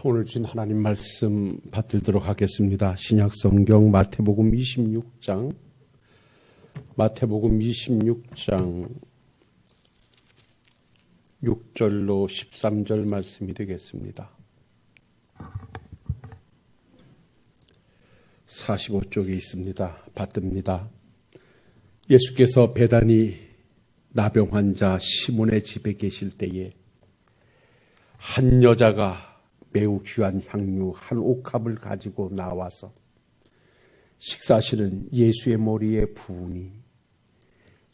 오늘 주신 하나님 말씀 받들도록 하겠습니다. 신약성경 마태복음 26장 6절로 13절 말씀이 되겠습니다. 45쪽에 있습니다. 받듭니다. 예수께서 베다니 나병 환자 시몬의 집에 계실 때에 한 여자가 매우 귀한 향유 한 옥합을 가지고 나와서 식사실은 예수의 머리에 부으니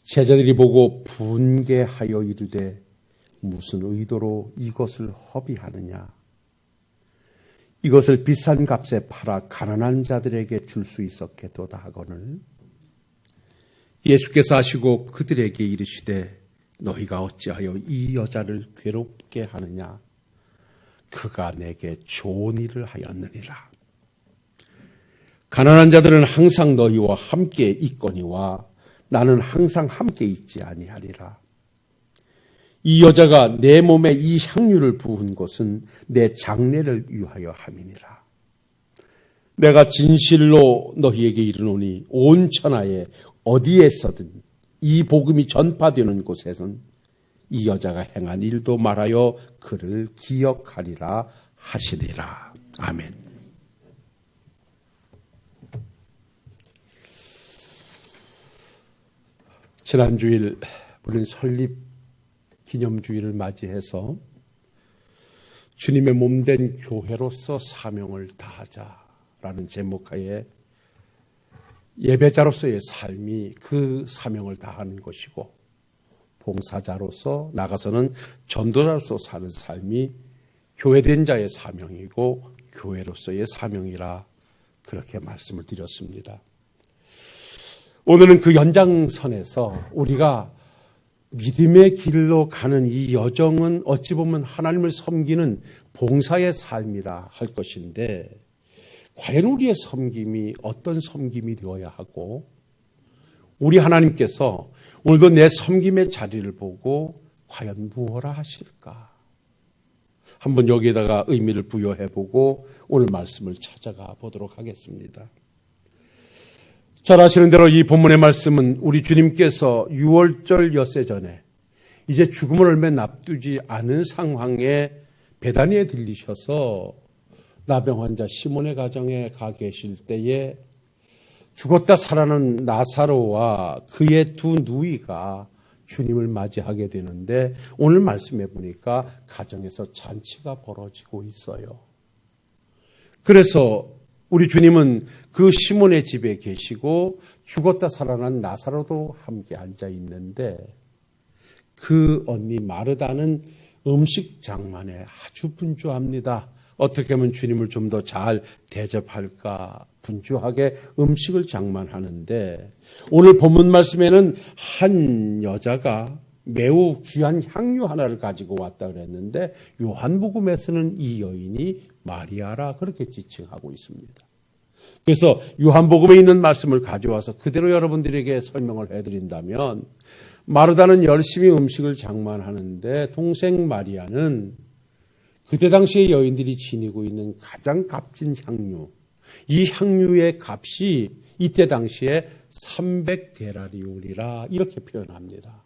제자들이 보고 분개하여 이르되 무슨 의도로 이것을 허비하느냐. 이것을 비싼 값에 팔아 가난한 자들에게 줄 수 있었겠도다 하거늘 예수께서 하시고 그들에게 이르시되 너희가 어찌하여 이 여자를 괴롭게 하느냐. 그가 내게 좋은 일을 하였느니라. 가난한 자들은 항상 너희와 함께 있거니와 나는 항상 함께 있지 아니하리라. 이 여자가 내 몸에 이 향유를 부은 것은 내 장례를 위하여 함이니라. 내가 진실로 너희에게 이르노니 온 천하에 어디에서든 이 복음이 전파되는 곳에선 이 여자가 행한 일도 말하여 그를 기억하리라 하시니라. 아멘. 지난주일 우리는 설립 기념주일을 맞이해서 주님의 몸된 교회로서 사명을 다하자라는 제목하에 예배자로서의 삶이 그 사명을 다하는 것이고 봉사자로서 나가서는 전도자로서 사는 삶이 교회된 자의 사명이고 교회로서의 사명이라 그렇게 말씀을 드렸습니다. 오늘은 그 연장선에서 우리가 믿음의 길로 가는 이 여정은 어찌 보면 하나님을 섬기는 봉사의 삶이라 할 것인데 과연 우리의 섬김이 어떤 섬김이 되어야 하고 우리 하나님께서 오늘도 내 섬김의 자리를 보고 과연 무엇라 하실까? 한번 여기에다가 의미를 부여해보고 오늘 말씀을 찾아가 보도록 하겠습니다. 잘 아시는 대로 이 본문의 말씀은 우리 주님께서 6월절 엿새 전에 이제 죽음을 얼마 앞두지 않은 상황에 베다니에 들리셔서 나병 환자 시몬의 가정에 가 계실 때에 죽었다 살아난 나사로와 그의 두 누이가 주님을 맞이하게 되는데 오늘 말씀해 보니까 가정에서 잔치가 벌어지고 있어요. 그래서 우리 주님은 그 시몬의 집에 계시고 죽었다 살아난 나사로도 함께 앉아 있는데 그 언니 마르다는 음식 장만에 아주 분주합니다. 어떻게 하면 주님을 좀 더 잘 대접할까 분주하게 음식을 장만하는데 오늘 본문 말씀에는 한 여자가 매우 귀한 향유 하나를 가지고 왔다 그랬는데 요한복음에서는 이 여인이 마리아라 그렇게 지칭하고 있습니다. 그래서 요한복음에 있는 말씀을 가져와서 그대로 여러분들에게 설명을 해드린다면 마르다는 열심히 음식을 장만하는데 동생 마리아는 그때 당시에 여인들이 지니고 있는 가장 값진 향유, 이 향유의 값이 이때 당시에 300데나리온이라 이렇게 표현합니다.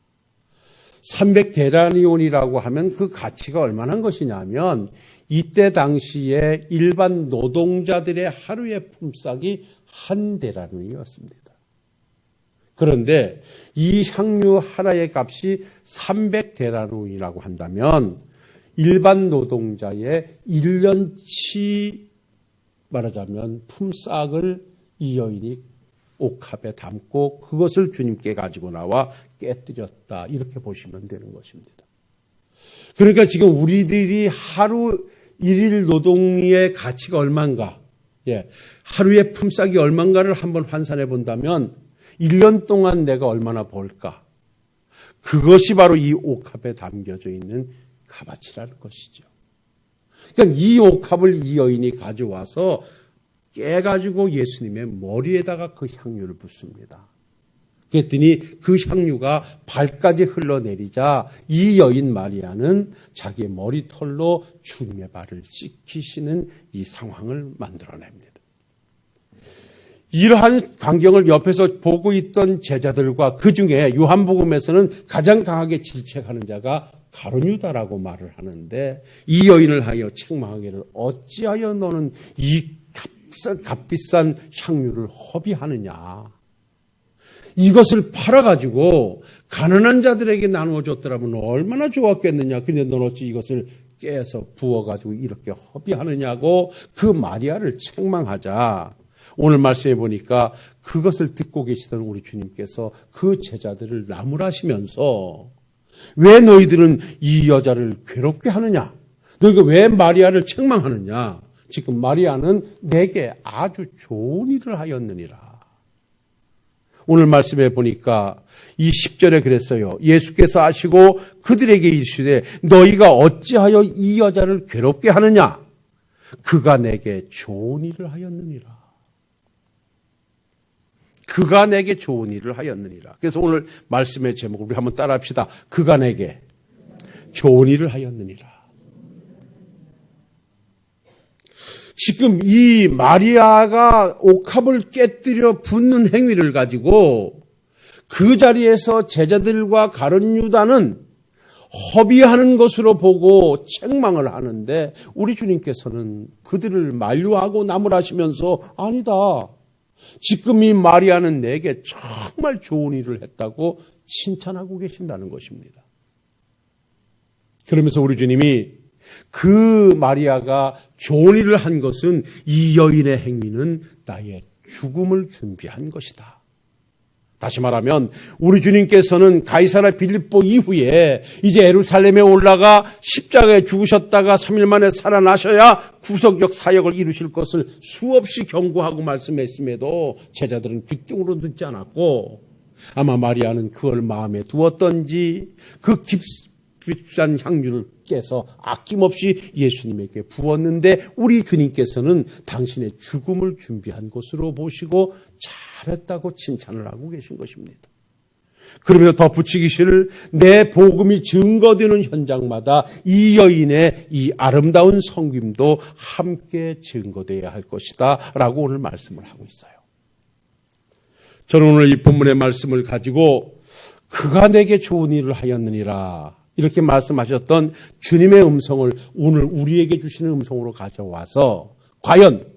300데나리온이라고 하면 그 가치가 얼마나 것이냐면 이때 당시에 일반 노동자들의 하루의 품삯이 한 데나리온이었습니다. 그런데 이 향유 하나의 값이 300데나리온이라고 한다면 일반 노동자의 1년치 말하자면 품삯을 이 여인이 옥합에 담고 그것을 주님께 가지고 나와 깨뜨렸다 이렇게 보시면 되는 것입니다. 그러니까 지금 우리들이 하루 일일 노동의 가치가 얼마인가, 하루의 품삯이 얼마인가를 한번 환산해 본다면 1년 동안 내가 얼마나 벌까? 그것이 바로 이 옥합에 담겨져 있는 값어치라는 것이죠. 그러니까 이 옥합을 이 여인이 가져와서 깨가지고 예수님의 머리에다가 그 향유를 붓습니다. 그랬더니 그 향유가 발까지 흘러내리자 이 여인 마리아는 자기의 머리털로 주님의 발을 씻기시는 이 상황을 만들어냅니다. 이러한 광경을 옆에서 보고 있던 제자들과 그중에 요한복음에서는 가장 강하게 질책하는 자가 가룟유다라고 말을 하는데, 이 여인을 하여 책망하기를 어찌하여 너는 이 값비싼 향유를 허비하느냐. 이것을 팔아가지고 가난한 자들에게 나누어 줬더라면 얼마나 좋았겠느냐. 근데 넌 어찌 이것을 깨서 부어가지고 이렇게 허비하느냐고 그 마리아를 책망하자. 오늘 말씀해 보니까 그것을 듣고 계시던 우리 주님께서 그 제자들을 나무라시면서 왜 너희들은 이 여자를 괴롭게 하느냐? 너희가 왜 마리아를 책망하느냐? 지금 마리아는 내게 아주 좋은 일을 하였느니라. 오늘 말씀해 보니까 이 10절에 그랬어요. 예수께서 아시고 그들에게 이르시되 너희가 어찌하여 이 여자를 괴롭게 하느냐? 그가 내게 좋은 일을 하였느니라. 그가 내게 좋은 일을 하였느니라. 그래서 오늘 말씀의 제목을 우리 한번 따라합시다. 그가 내게 좋은 일을 하였느니라. 지금 이 마리아가 옥합을 깨뜨려 붓는 행위를 가지고 그 자리에서 제자들과 가룟유다는 허비하는 것으로 보고 책망을 하는데, 우리 주님께서는 그들을 만류하고 나무라시면서 아니다. 지금 이 마리아는 내게 정말 좋은 일을 했다고 칭찬하고 계신다는 것입니다. 그러면서 우리 주님이 그 마리아가 좋은 일을 한 것은 이 여인의 행위는 나의 죽음을 준비한 것이다. 다시 말하면 우리 주님께서는 가이사랴 빌립보 이후에 이제 예루살렘에 올라가 십자가에 죽으셨다가 3일 만에 살아나셔야 구속적 사역을 이루실 것을 수없이 경고하고 말씀했음에도 제자들은 귀뚱으로 듣지 않았고, 아마 마리아는 그걸 마음에 두었던지 그 값비싼 향유를 깨서 아낌없이 예수님에게 부었는데, 우리 주님께서는 당신의 죽음을 준비한 것으로 보시고 잘했다고 칭찬을 하고 계신 것입니다. 그러면서 덧붙이기를 내 복음이 증거되는 현장마다 이 여인의 이 아름다운 섬김도 함께 증거되어야 할 것이다 라고 오늘 말씀을 하고 있어요. 저는 오늘 이 본문의 말씀을 가지고 그가 내게 좋은 일을 하였느니라 이렇게 말씀하셨던 주님의 음성을 오늘 우리에게 주시는 음성으로 가져와서, 과연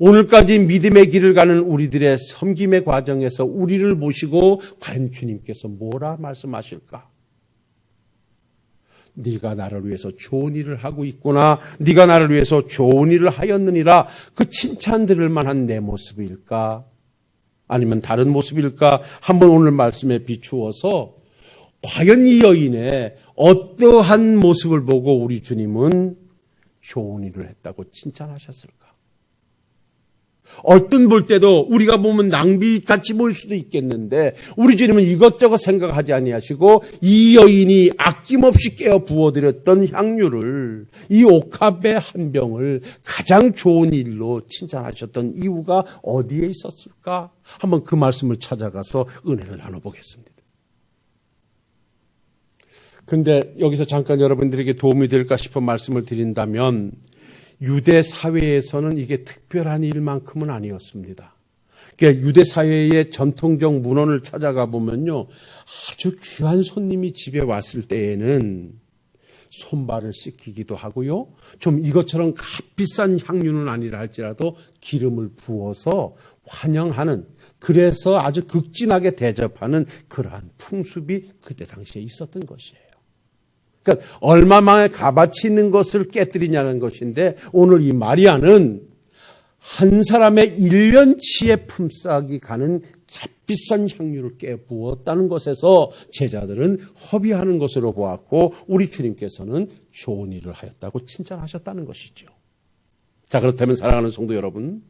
오늘까지 믿음의 길을 가는 우리들의 섬김의 과정에서 우리를 보시고 과연 주님께서 뭐라 말씀하실까? 네가 나를 위해서 좋은 일을 하고 있구나. 네가 나를 위해서 좋은 일을 하였느니라. 그 칭찬 들을 만한 내 모습일까? 아니면 다른 모습일까? 한번 오늘 말씀에 비추어서 과연 이 여인의 어떠한 모습을 보고 우리 주님은 좋은 일을 했다고 칭찬하셨을까? 어떤 볼 때도 우리가 보면 낭비같이 보일 수도 있겠는데, 우리 주님은 이것저것 생각하지 아니하시고 이 여인이 아낌없이 깨어 부어드렸던 향유를, 이 옥합의 한 병을 가장 좋은 일로 칭찬하셨던 이유가 어디에 있었을까? 한번 그 말씀을 찾아가서 은혜를 나눠보겠습니다. 그런데 여기서 잠깐 여러분들에게 도움이 될까 싶어 말씀을 드린다면, 유대 사회에서는 이게 특별한 일만큼은 아니었습니다. 그러니까 유대 사회의 전통적 문헌을 찾아가 보면요, 아주 귀한 손님이 집에 왔을 때에는 손발을 씻기기도 하고요, 좀 이것처럼 값비싼 향유는 아니라 할지라도 기름을 부어서 환영하는, 그래서 아주 극진하게 대접하는 그러한 풍습이 그때 당시에 있었던 것이에요. 그러니까 얼마만에 값어치 있는 것을 깨뜨리냐는 것인데, 오늘 이 마리아는 한 사람의 1년치의 품삯이 가는 값비싼 향유를 깨부었다는 것에서 제자들은 허비하는 것으로 보았고, 우리 주님께서는 좋은 일을 하였다고 칭찬하셨다는 것이죠. 자, 그렇다면 사랑하는 성도 여러분,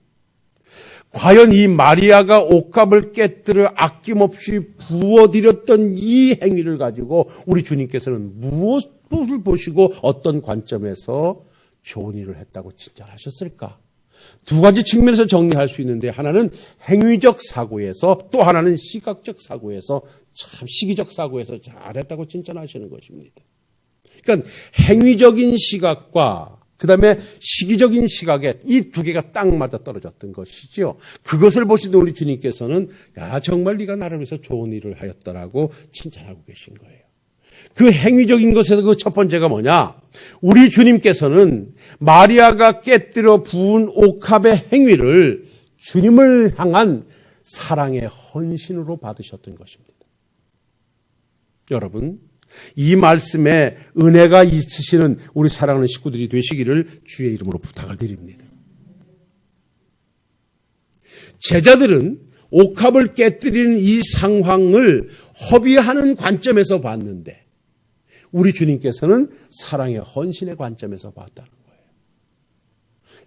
과연 이 마리아가 옥합을 깨뜨려 아낌없이 부어드렸던 이 행위를 가지고 우리 주님께서는 무엇을 보시고 어떤 관점에서 좋은 일을 했다고 칭찬하셨을까? 두 가지 측면에서 정리할 수 있는데 하나는 행위적 사고에서 또 하나는 시각적 사고에서 참 시기적 사고에서 잘했다고 칭찬하시는 것입니다. 그러니까 행위적인 시각과 그다음에 시기적인 시각에 이 두 개가 딱 맞아 떨어졌던 것이지요. 그것을 보시던 우리 주님께서는 야 정말 네가 나를 위해서 좋은 일을 하였다라고 칭찬하고 계신 거예요. 그 행위적인 것에서 그 첫 번째가 뭐냐? 우리 주님께서는 마리아가 깨뜨려 부은 옥합의 행위를 주님을 향한 사랑의 헌신으로 받으셨던 것입니다. 여러분, 이 말씀에 은혜가 있으시는 우리 사랑하는 식구들이 되시기를 주의 이름으로 부탁을 드립니다. 제자들은 옥합을 깨뜨리는 이 상황을 허비하는 관점에서 봤는데 우리 주님께서는 사랑의 헌신의 관점에서 봤다는 거예요.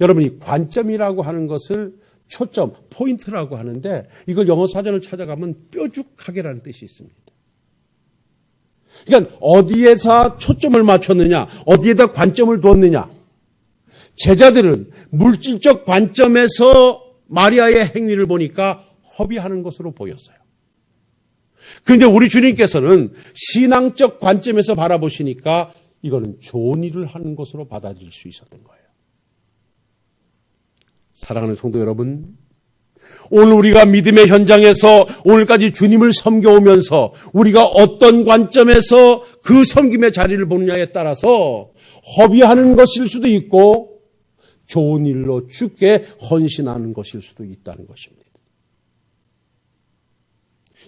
여러분, 이 관점이라고 하는 것을 초점, 포인트라고 하는데 이걸 영어 사전을 찾아가면 뾰족하게라는 뜻이 있습니다. 그러니까 어디에서 초점을 맞췄느냐, 어디에다 관점을 두었느냐. 제자들은 물질적 관점에서 마리아의 행위를 보니까 허비하는 것으로 보였어요. 그런데 우리 주님께서는 신앙적 관점에서 바라보시니까 이거는 좋은 일을 하는 것으로 받아들일 수 있었던 거예요. 사랑하는 성도 여러분, 오늘 우리가 믿음의 현장에서 오늘까지 주님을 섬겨오면서 우리가 어떤 관점에서 그 섬김의 자리를 보느냐에 따라서 허비하는 것일 수도 있고 좋은 일로 주께 헌신하는 것일 수도 있다는 것입니다.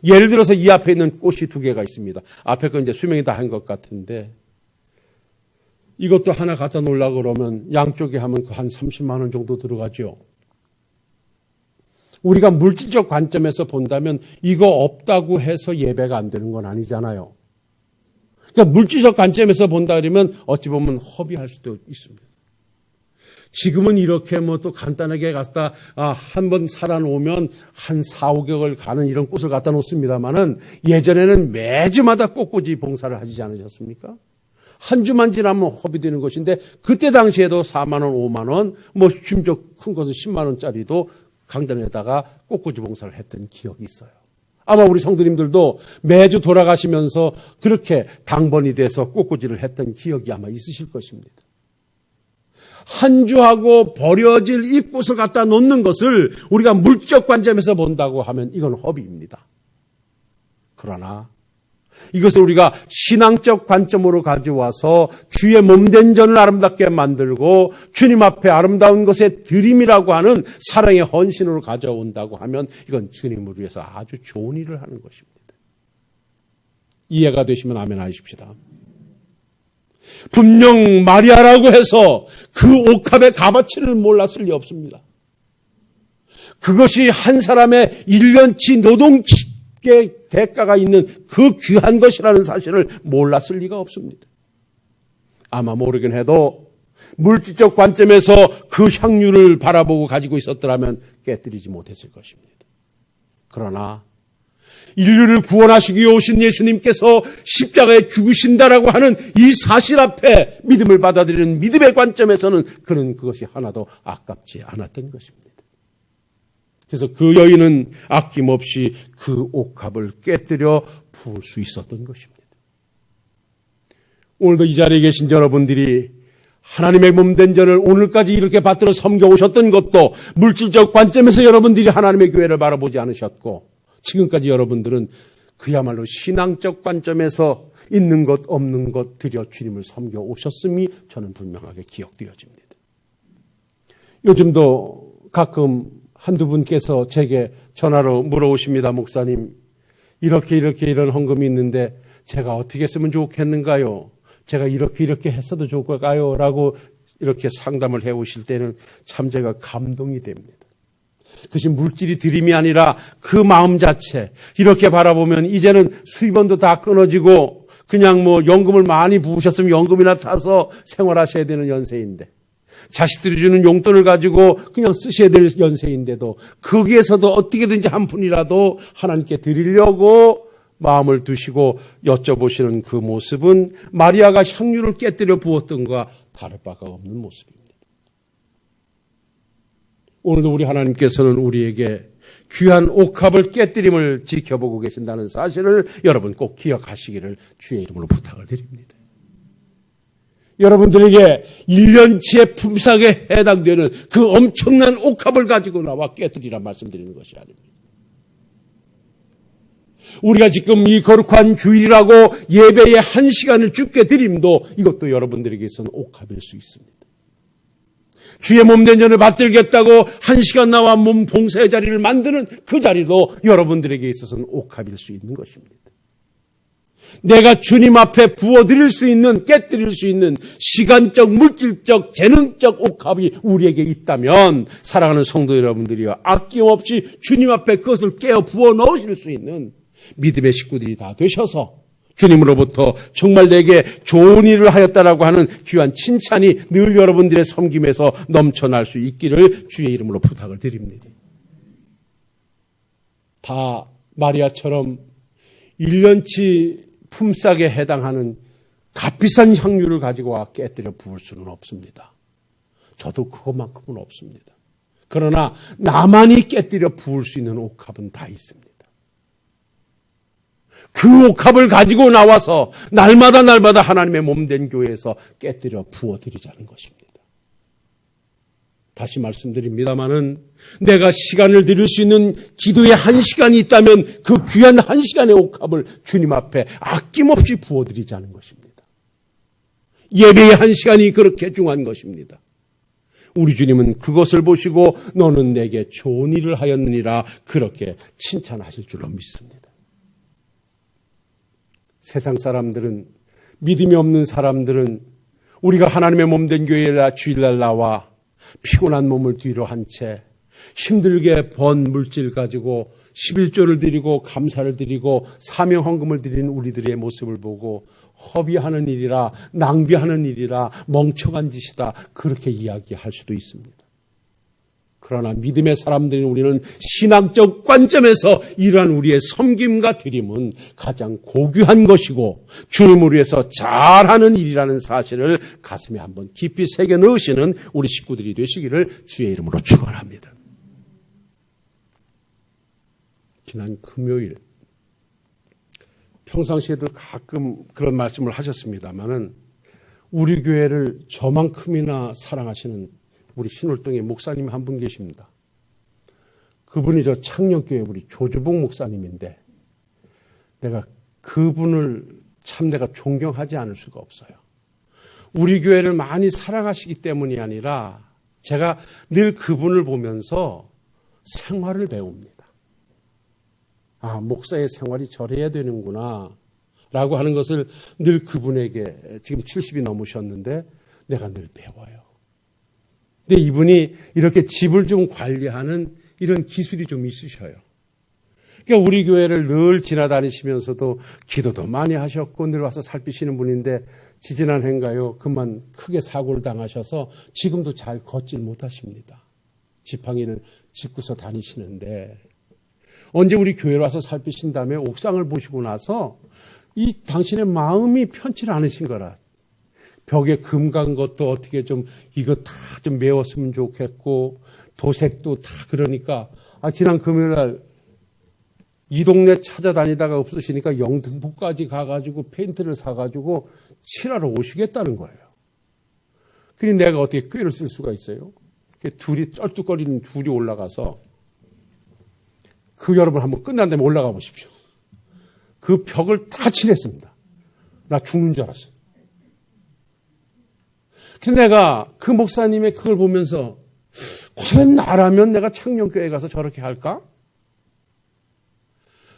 예를 들어서 이 앞에 있는 꽃이 두 개가 있습니다. 앞에 건 이제 수명이 다 한 것 같은데 이것도 하나 갖다 놓으려고 그러면 양쪽에 하면 한 30만 원 정도 들어가죠. 우리가 물질적 관점에서 본다면 이거 없다고 해서 예배가 안 되는 건 아니잖아요. 그러니까 물질적 관점에서 본다 그러면 어찌 보면 허비할 수도 있습니다. 지금은 이렇게 뭐 또 간단하게 갖다 한번 사다 놓으면 한 4, 5개월 가는 이런 꽃을 갖다 놓습니다만은 예전에는 매주마다 꽃꽂이 봉사를 하시지 않으셨습니까? 한 주만 지나면 허비되는 것인데 그때 당시에도 4만 원, 5만 원, 뭐 심지어 큰 것은 10만 원짜리도 강단에다가 꽃꽂이 봉사를 했던 기억이 있어요. 아마 우리 성도님들도 매주 돌아가시면서 그렇게 당번이 돼서 꽃꽂이를 했던 기억이 아마 있으실 것입니다. 한 주하고 버려질 이 꽃을 갖다 놓는 것을 우리가 물적 관점에서 본다고 하면 이건 허비입니다. 그러나 이것을 우리가 신앙적 관점으로 가져와서 주의 몸된 전을 아름답게 만들고 주님 앞에 아름다운 것의 드림이라고 하는 사랑의 헌신으로 가져온다고 하면 이건 주님을 위해서 아주 좋은 일을 하는 것입니다. 이해가 되시면 아멘 하십시다. 분명 마리아라고 해서 그 옥합의 값어치를 몰랐을 리 없습니다. 그것이 한 사람의 1년치 노동의 대가가 있는 그 귀한 것이라는 사실을 몰랐을 리가 없습니다. 아마 모르긴 해도 물질적 관점에서 그 향유를 바라보고 가지고 있었더라면 깨뜨리지 못했을 것입니다. 그러나 인류를 구원하시기 위해 오신 예수님께서 십자가에 죽으신다라고 하는 이 사실 앞에 믿음을 받아들이는 믿음의 관점에서는 그는 그것이 하나도 아깝지 않았던 것입니다. 그래서 그 여인은 아낌없이 그 옥합을 깨뜨려 부을 수 있었던 것입니다. 오늘도 이 자리에 계신 여러분들이 하나님의 몸된 전을 오늘까지 이렇게 받들어 섬겨오셨던 것도 물질적 관점에서 여러분들이 하나님의 교회를 바라보지 않으셨고 지금까지 여러분들은 그야말로 신앙적 관점에서 있는 것 없는 것 들여 주님을 섬겨오셨음이 저는 분명하게 기억되어집니다. 요즘도 가끔 한두 분께서 제게 전화로 물어오십니다. 목사님, 이렇게 이런 헌금이 있는데 제가 어떻게 쓰면 좋겠는가요? 제가 이렇게 했어도 좋을까요? 라고 이렇게 상담을 해오실 때는 참 제가 감동이 됩니다. 그것이 물질이 드림이 아니라 그 마음 자체 이렇게 바라보면 이제는 수입원도 다 끊어지고 그냥 뭐 연금을 많이 부으셨으면 연금이나 타서 생활하셔야 되는 연세인데 자식들이 주는 용돈을 가지고 그냥 쓰셔야 될 연세인데도 거기에서도 어떻게든지 한 푼이라도 하나님께 드리려고 마음을 두시고 여쭤보시는 그 모습은 마리아가 향유를 깨뜨려 부었던 것과 다를 바가 없는 모습입니다. 오늘도 우리 하나님께서는 우리에게 귀한 옥합을 깨뜨림을 지켜보고 계신다는 사실을 여러분 꼭 기억하시기를 주의 이름으로 부탁을 드립니다. 여러분들에게 1년치의 품삯에 해당되는 그 엄청난 옥합을 가지고 나와 깨뜨리라 말씀드리는 것이 아닙니다. 우리가 지금 이 거룩한 주일이라고 예배의 1시간을 주께 드림도 이것도 여러분들에게서는 옥합일 수 있습니다. 주의 몸된 전을 받들겠다고 1시간 나와 몸 봉사의 자리를 만드는 그 자리도 여러분들에게 있어서는 옥합일 수 있는 것입니다. 내가 주님 앞에 부어드릴 수 있는, 깨뜨릴 수 있는 시간적, 물질적, 재능적 옥합이 우리에게 있다면 사랑하는 성도 여러분들이여 아낌없이 주님 앞에 그것을 깨어 부어 넣으실 수 있는 믿음의 식구들이 다 되셔서 주님으로부터 정말 내게 좋은 일을 하였다라고 하는 귀한 칭찬이 늘 여러분들의 섬김에서 넘쳐날 수 있기를 주의 이름으로 부탁을 드립니다. 다 마리아처럼 1년치 품삯에 해당하는 값비싼 향유를 가지고 와 깨뜨려 부을 수는 없습니다. 저도 그것만큼은 없습니다. 그러나 나만이 깨뜨려 부을 수 있는 옥합은 다 있습니다. 그 옥합을 가지고 나와서 날마다 하나님의 몸된 교회에서 깨뜨려 부어드리자는 것입니다. 다시 말씀드립니다마는 내가 시간을 드릴 수 있는 기도의 1시간이 있다면 그 귀한 1시간의 옥합을 주님 앞에 아낌없이 부어드리자는 것입니다. 예배의 1시간이 그렇게 중요한 것입니다. 우리 주님은 그것을 보시고 너는 내게 좋은 일을 하였느니라 그렇게 칭찬하실 줄로 믿습니다. 세상 사람들은, 믿음이 없는 사람들은 우리가 하나님의 몸된 교회에 주일날 나와 피곤한 몸을 뒤로 한 채 힘들게 번 물질 가지고 11조를 드리고 감사를 드리고 사명헌금을 드리는 우리들의 모습을 보고 허비하는 일이라, 낭비하는 일이라, 멍청한 짓이다 그렇게 이야기할 수도 있습니다. 그러나 믿음의 사람들인 우리는 신앙적 관점에서 이러한 우리의 섬김과 드림은 가장 고귀한 것이고 주님을 위해서 잘하는 일이라는 사실을 가슴에 한번 깊이 새겨 넣으시는 우리 식구들이 되시기를 주의 이름으로 축원합니다. 지난 금요일 평상시에도 가끔 그런 말씀을 하셨습니다마는 우리 교회를 저만큼이나 사랑하시는 우리 신월동에 목사님 한 분 계십니다. 그분이 저 창녕교회 우리 조주봉 목사님인데 내가 그분을 참 내가 존경하지 않을 수가 없어요. 우리 교회를 많이 사랑하시기 때문이 아니라 제가 늘 그분을 보면서 생활을 배웁니다. 아, 목사의 생활이 저래야 되는구나 라고 하는 것을 늘 그분에게 지금 70이 넘으셨는데 내가 늘 배워요. 근데 이분이 이렇게 집을 좀 관리하는 이런 기술이 좀 있으셔요. 그러니까 우리 교회를 늘 지나다니시면서도 기도도 많이 하셨고 늘 와서 살피시는 분인데 지지난 해인가요? 그만 크게 사고를 당하셔서 지금도 잘 걷질 못하십니다. 지팡이를 짚고서 다니시는데 언제 우리 교회에 와서 살피신 다음에 옥상을 보시고 나서 이 당신의 마음이 편치 않으신 거라. 벽에 금 간 것도 어떻게 좀 이거 다 좀 메웠으면 좋겠고 도색도 다 그러니까 지난 금요일날 이 동네 찾아다니다가 없으시니까 영등포까지 가가지고 페인트를 사가지고 칠하러 오시겠다는 거예요. 그러니 내가 어떻게 꾀를 쓸 수가 있어요? 둘이 쩔뚝거리는 둘이 올라가서 그 여러분 한번 끝난 다음에 올라가 보십시오. 그 벽을 다 칠했습니다. 나 죽는 줄 알았어요. 그래서 내가 그 목사님의 그걸 보면서 과연 나라면 내가 창녕교회 가서 저렇게 할까?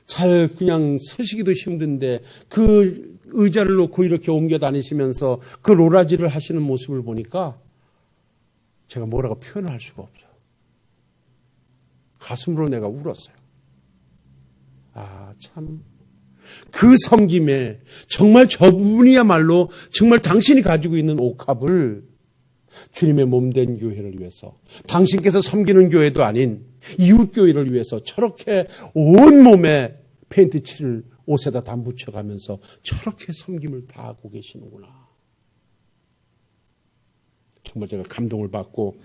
잘 그냥 서시기도 힘든데 그 의자를 놓고 이렇게 옮겨 다니시면서 그 로라지를 하시는 모습을 보니까 제가 뭐라고 표현을 할 수가 없어요. 가슴으로 내가 울었어요. 아, 참. 그 섬김에 정말 저분이야말로 정말 당신이 가지고 있는 옥합을 주님의 몸된 교회를 위해서 당신께서 섬기는 교회도 아닌 이웃교회를 위해서 저렇게 온몸에 페인트 칠을 옷에다 다 묻혀가면서 저렇게 섬김을 다하고 계시는구나. 정말 제가 감동을 받고,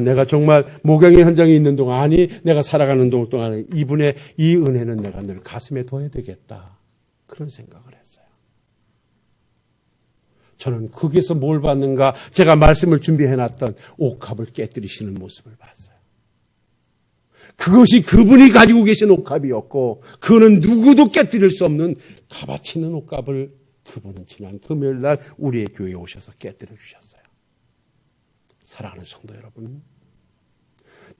내가 정말 목양의 현장에 있는 동안, 아니 내가 살아가는 동안 이분의 이 은혜는 내가 늘 가슴에 둬야 되겠다, 그런 생각을 했어요. 저는 거기에서 뭘 봤는가, 제가 말씀을 준비해놨던 옥합을 깨뜨리시는 모습을 봤어요. 그것이 그분이 가지고 계신 옥합이었고, 그는 누구도 깨뜨릴 수 없는 값어치 있는 옥합을 그분은 지난 금요일 날 우리의 교회에 오셔서 깨뜨려 주셨어요. 사랑하는 성도 여러분,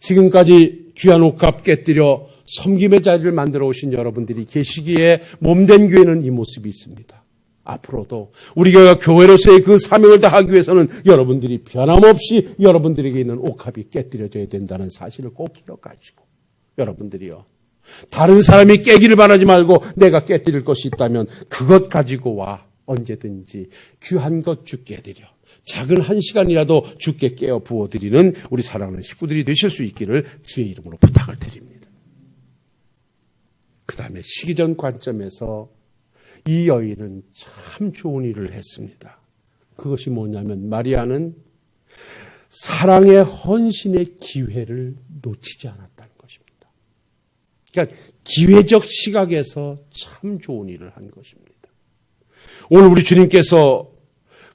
지금까지 귀한 옥합 깨뜨려 섬김의 자리를 만들어 오신 여러분들이 계시기에 몸된 교회는 이 모습이 있습니다. 앞으로도 우리 교회가 교회로서의 그 사명을 다하기 위해서는 여러분들이 변함없이 여러분들에게 있는 옥합이 깨뜨려져야 된다는 사실을 꼭 기억하시고, 여러분들이요, 다른 사람이 깨기를 바라지 말고 내가 깨뜨릴 것이 있다면 그것 가지고 와. 언제든지 귀한 것 주께 드려, 작은 한 시간이라도 주께 깨어 부어드리는 우리 사랑하는 식구들이 되실 수 있기를 주의 이름으로 부탁을 드립니다. 그 다음에 시기전 관점에서 이 여인은 참 좋은 일을 했습니다. 그것이 뭐냐면, 마리아는 사랑의 헌신의 기회를 놓치지 않았다는 것입니다. 그러니까 기회적 시각에서 참 좋은 일을 한 것입니다. 오늘 우리 주님께서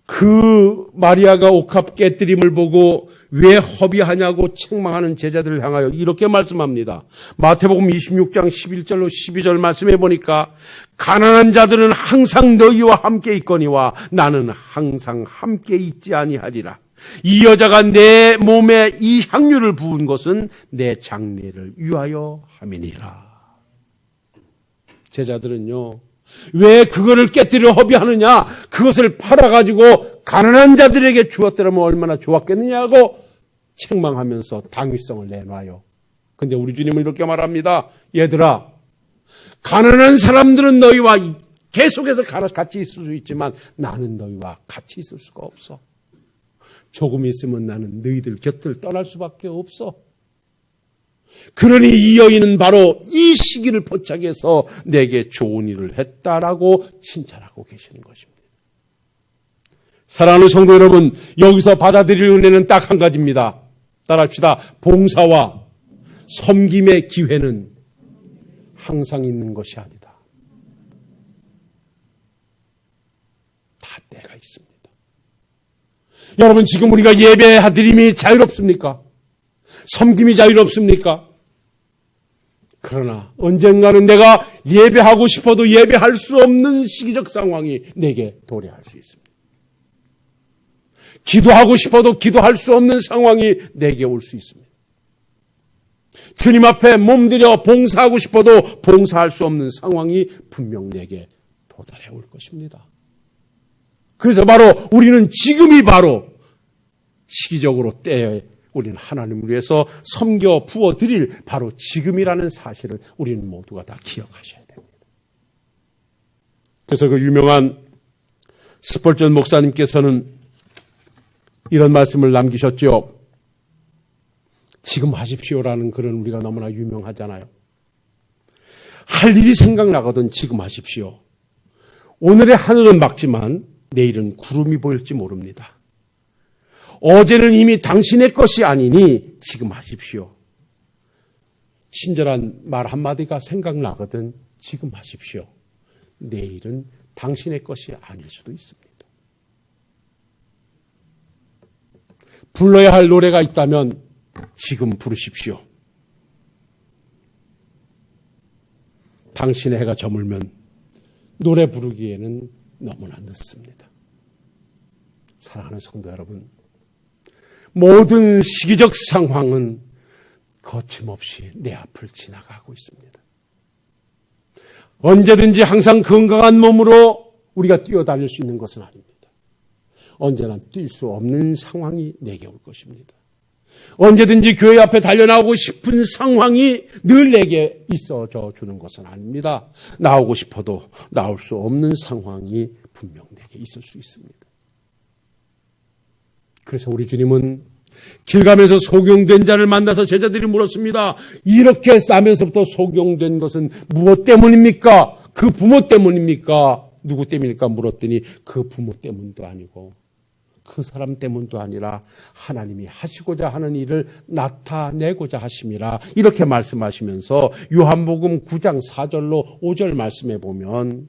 그 마리아가 옥합 깨뜨림을 보고 왜 허비하냐고 책망하는 제자들을 향하여 이렇게 말씀합니다. 마태복음 26장 11절로 12절 말씀해 보니까, 가난한 자들은 항상 너희와 함께 있거니와 나는 항상 함께 있지 아니하리라. 이 여자가 내 몸에 이 향유를 부은 것은 내 장례를 위하여 함이니라. 제자들은요, 왜 그거를 깨뜨려 허비하느냐, 그것을 팔아가지고 가난한 자들에게 주었더라면 얼마나 좋았겠느냐고 책망하면서 당위성을 내놔요. 근데 우리 주님은 이렇게 말합니다. 얘들아, 가난한 사람들은 너희와 계속해서 같이 있을 수 있지만 나는 너희와 같이 있을 수가 없어. 조금 있으면 나는 너희들 곁을 떠날 수밖에 없어. 그러니 이 여인은 바로 이 시기를 포착해서 내게 좋은 일을 했다라고 칭찬하고 계시는 것입니다. 사랑하는 성도 여러분, 여기서 받아들일 은혜는 딱 한 가지입니다. 따라합시다. 봉사와 섬김의 기회는 항상 있는 것이 아니다. 다 때가 있습니다. 여러분, 지금 우리가 예배드림이 자유롭습니까? 섬김이 자유롭습니까? 그러나 언젠가는 내가 예배하고 싶어도 예배할 수 없는 시기적 상황이 내게 도래할 수 있습니다. 기도하고 싶어도 기도할 수 없는 상황이 내게 올 수 있습니다. 주님 앞에 몸들여 봉사하고 싶어도 봉사할 수 없는 상황이 분명 내게 도달해 올 것입니다. 그래서 바로 우리는 지금이 바로 시기적으로 때에 우리는 하나님을 위해서 섬겨 부어드릴 바로 지금이라는 사실을 우리는 모두가 다 기억하셔야 됩니다. 그래서 그 유명한 스펄전 목사님께서는 이런 말씀을 남기셨죠. 지금 하십시오라는 글은 우리가 너무나 유명하잖아요. 할 일이 생각나거든 지금 하십시오. 오늘의 하늘은 맑지만 내일은 구름이 보일지 모릅니다. 어제는 이미 당신의 것이 아니니 지금 하십시오. 친절한 말 한마디가 생각나거든 지금 하십시오. 내일은 당신의 것이 아닐 수도 있습니다. 불러야 할 노래가 있다면 지금 부르십시오. 당신의 해가 저물면 노래 부르기에는 너무나 늦습니다. 사랑하는 성도 여러분, 모든 시기적 상황은 거침없이 내 앞을 지나가고 있습니다. 언제든지 항상 건강한 몸으로 우리가 뛰어다닐 수 있는 것은 아닙니다. 언제나 뛸 수 없는 상황이 내게 올 것입니다. 언제든지 교회 앞에 달려나오고 싶은 상황이 늘 내게 있어져 주는 것은 아닙니다. 나오고 싶어도 나올 수 없는 상황이 분명 내게 있을 수 있습니다. 그래서 우리 주님은 길 가면서 소경된 자를 만나서 제자들이 물었습니다. 이렇게 싸면서부터 소경된 것은 무엇 때문입니까? 그 부모 때문입니까? 누구 때문입니까? 물었더니 그 부모 때문도 아니고 그 사람 때문도 아니라 하나님이 하시고자 하는 일을 나타내고자 하심이라 이렇게 말씀하시면서 요한복음 9장 4절로 5절 말씀에 보면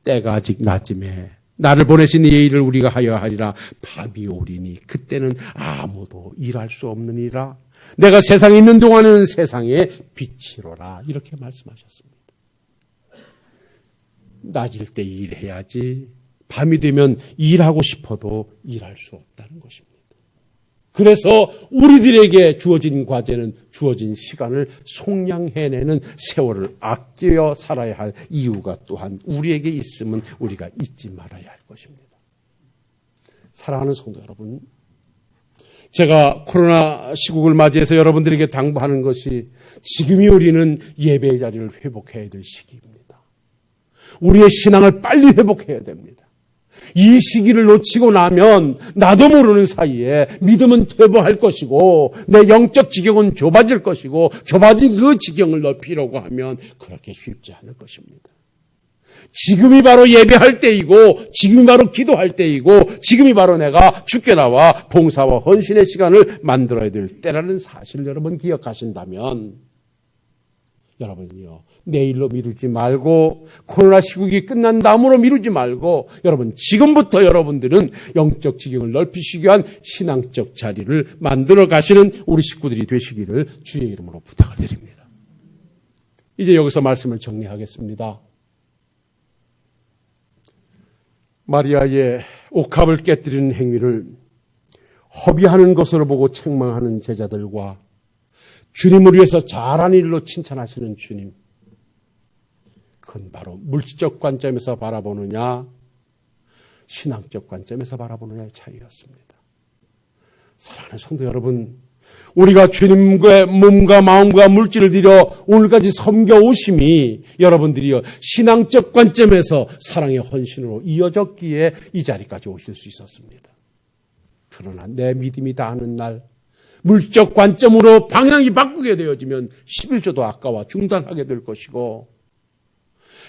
때가 아직 낮음에 나를 보내신 이의 일을 우리가 하여 하리라. 밤이 오리니 그때는 아무도 일할 수 없느니라. 내가 세상에 있는 동안은 세상의 빛이로라. 이렇게 말씀하셨습니다. 낮일 때 일해야지 밤이 되면 일하고 싶어도 일할 수 없다는 것입니다. 그래서 우리들에게 주어진 과제는 주어진 시간을 속량해내는 세월을 아껴 살아야 할 이유가 또한 우리에게 있으면 우리가 잊지 말아야 할 것입니다. 사랑하는 성도 여러분, 제가 코로나 시국을 맞이해서 여러분들에게 당부하는 것이 지금이 우리는 예배의 자리를 회복해야 될 시기입니다. 우리의 신앙을 빨리 회복해야 됩니다. 이 시기를 놓치고 나면 나도 모르는 사이에 믿음은 퇴보할 것이고 내 영적 지경은 좁아질 것이고 좁아진 그 지경을 넓히려고 하면 그렇게 쉽지 않을 것입니다. 지금이 바로 예배할 때이고 지금이 바로 기도할 때이고 지금이 바로 내가 주께 나와 봉사와 헌신의 시간을 만들어야 될 때라는 사실을 여러분 기억하신다면 여러분이요, 내일로 미루지 말고 코로나 시국이 끝난 다음으로 미루지 말고 여러분 지금부터 여러분들은 영적 지경을 넓히시기 위한 신앙적 자리를 만들어 가시는 우리 식구들이 되시기를 주의 이름으로 부탁을 드립니다. 이제 여기서 말씀을 정리하겠습니다. 마리아의 옥합을 깨뜨리는 행위를 허비하는 것으로 보고 책망하는 제자들과 주님을 위해서 잘한 일로 칭찬하시는 주님, 그건 바로 물질적 관점에서 바라보느냐 신앙적 관점에서 바라보느냐의 차이였습니다. 사랑하는 성도 여러분, 우리가 주님의 몸과 마음과 물질을 들여 오늘까지 섬겨오심이 여러분들이 신앙적 관점에서 사랑의 헌신으로 이어졌기에 이 자리까지 오실 수 있었습니다. 그러나 내 믿음이 다하는 날 물적 관점으로 방향이 바꾸게 되어지면 11조도 아까워 중단하게 될 것이고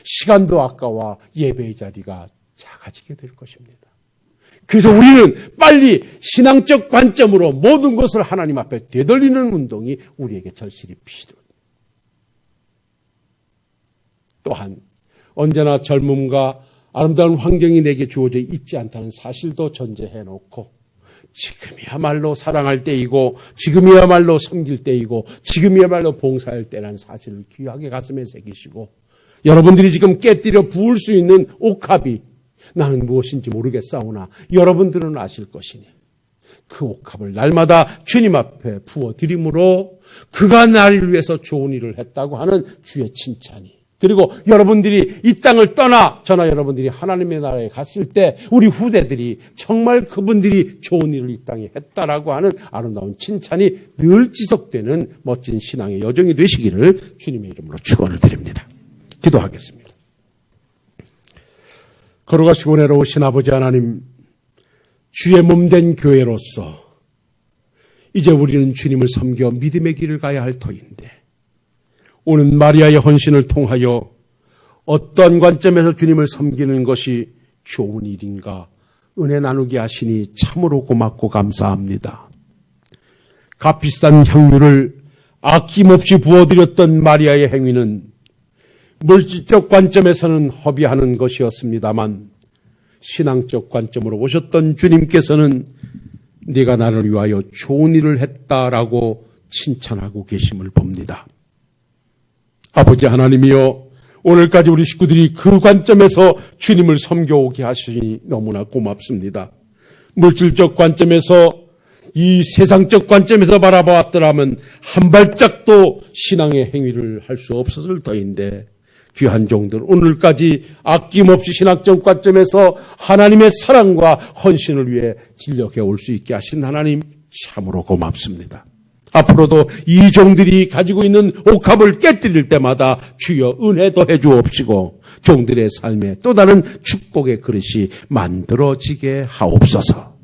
시간도 아까워 예배의 자리가 작아지게 될 것입니다. 그래서 우리는 빨리 신앙적 관점으로 모든 것을 하나님 앞에 되돌리는 운동이 우리에게 절실히 필요합니다. 또한 언제나 젊음과 아름다운 환경이 내게 주어져 있지 않다는 사실도 전제해놓고 지금이야말로 사랑할 때이고 지금이야말로 섬길 때이고 지금이야말로 봉사할 때라는 사실을 귀하게 가슴에 새기시고 여러분들이 지금 깨뜨려 부을 수 있는 옥합이 나는 무엇인지 모르겠사오나 여러분들은 아실 것이니 그 옥합을 날마다 주님 앞에 부어드림으로 그가 나를 위해서 좋은 일을 했다고 하는 주의 칭찬이, 그리고 여러분들이 이 땅을 떠나 저나 여러분들이 하나님의 나라에 갔을 때 우리 후대들이 정말 그분들이 좋은 일을 이 땅에 했다라고 하는 아름다운 칭찬이 늘 지속되는 멋진 신앙의 여정이 되시기를 주님의 이름으로 축원을 드립니다. 기도하겠습니다. 거룩하시고 내려오신 아버지 하나님, 주의 몸된 교회로서 이제 우리는 주님을 섬겨 믿음의 길을 가야 할 터인데 오는 마리아의 헌신을 통하여 어떤 관점에서 주님을 섬기는 것이 좋은 일인가 은혜 나누게 하시니 참으로 고맙고 감사합니다. 값비싼 향유를 아낌없이 부어드렸던 마리아의 행위는 물질적 관점에서는 허비하는 것이었습니다만 신앙적 관점으로 오셨던 주님께서는 네가 나를 위하여 좋은 일을 했다라고 칭찬하고 계심을 봅니다. 아버지 하나님이여, 오늘까지 우리 식구들이 그 관점에서 주님을 섬겨오게 하시니 너무나 고맙습니다. 물질적 관점에서 이 세상적 관점에서 바라보았더라면 한 발짝도 신앙의 행위를 할 수 없었을 터인데 귀한 종들 오늘까지 아낌없이 신학적 관점에서 하나님의 사랑과 헌신을 위해 진력해 올 수 있게 하신 하나님 참으로 고맙습니다. 앞으로도 이 종들이 가지고 있는 옥합을 깨뜨릴 때마다 주여 은혜 더해 주옵시고 종들의 삶에 또 다른 축복의 그릇이 만들어지게 하옵소서.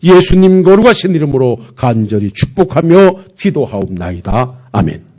예수님 거룩하신 이름으로 간절히 축복하며 기도하옵나이다. 아멘.